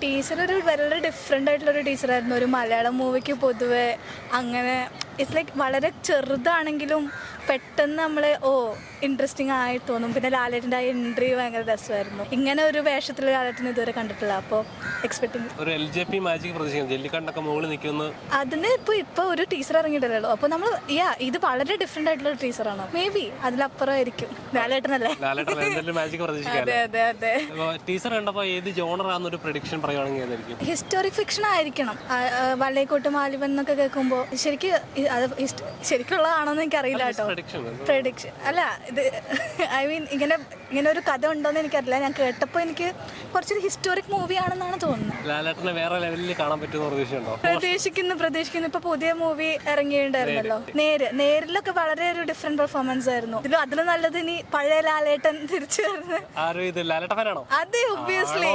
Teacher ഒരു വളരെ different ആയിട്ടുള്ളൊരു ടീച്ചറായിരുന്നു. ഒരു മലയാളം മൂവിക്ക് പൊതുവെ അങ്ങനെ ഇറ്റ്സ് ലൈക്ക് വളരെ ചെറുതാണെങ്കിലും പെട്ടെന്ന് നമ്മൾ ഇൻട്രസ്റ്റിംഗ് ആയി തോന്നും. പിന്നെ ലാലേട്ടൻ്റെ ആ എൻട്രി ഭയങ്കര രസമായിരുന്നു. ഇങ്ങനെ ഒരു വേഷത്തിൽ ലാലേട്ടൻ ഇതുവരെ കണ്ടിട്ടില്ല. അപ്പോൾ എക്സ്പെക്ടിങ് ഒരു LJP മാജിക് പ്രതീക്ഷിക്കും. ജെല്ലിക്കണ്ടൊക്കെ മുകളിൽ നിൽക്കുന്നു. അതിന് ഇപ്പോൾ ഒരു ടീച്ചർ ഇറങ്ങിയിട്ടില്ലല്ലോ. അപ്പോൾ നമ്മൾ ഇത് വളരെ ഡിഫറെൻ്റ് ആയിട്ടുള്ള ടീച്ചറാണ്. മേ ബി അതിലപ്പുറമായിരിക്കും. ലാലേട്ടനല്ലേ? മാജിക് പ്രതീക്ഷിക്കാം. അതെ അതെ അതെ. ടീച്ചർ കണ്ടപ്പോൾ ഏത് ജോണറാന്നൊരു പ്രഡിക്ഷൻ പറയുകയാണെങ്കിൽ ഏതായിരിക്കും? ഹിസ്റ്റോറിക് ഫിക്ഷൻ ആയിരിക്കണം. വള്ളിക്കോട്ട് മാലിവൻ എന്നൊക്കെ കേൾക്കുമ്പോൾ ശരിക്കുള്ളതാണോന്ന് എനിക്കറിയില്ല കേട്ടോ. പ്രഡിക്ഷൻ അല്ല, ഇത് ഐ മീൻ ഇങ്ങനെ ഒരു കഥ ഉണ്ടോയെന്ന് എനിക്കറിയില്ല. ഞാൻ കേട്ടപ്പോൾ എനിക്ക് കുറച്ചൊരു ഹിസ്റ്റോറിക് മൂവി ആണെന്നാണ് തോന്നുന്നത്. ലാലേട്ടനെ വേറെ ലെവലിൽ കാണാൻ പറ്റുന്ന പ്രതീക്ഷയുണ്ടോ? പ്രതീക്ഷിക്കുന്നു. ഇപ്പൊ പുതിയ മൂവി ഇറങ്ങിയിട്ടുണ്ടായിരുന്നല്ലോ, നേരിലൊക്കെ വളരെ ഒരു ഡിഫറെന്റ് പെർഫോമൻസ് ആയിരുന്നു. അതിലും നല്ലത് ഇനി പഴയ ലാലേട്ടൻ തിരിച്ചു വരുന്നത്. ലാലേട്ടൻ ഫാനാണോ? അതെ, ഒബ്വിയസ്ലി.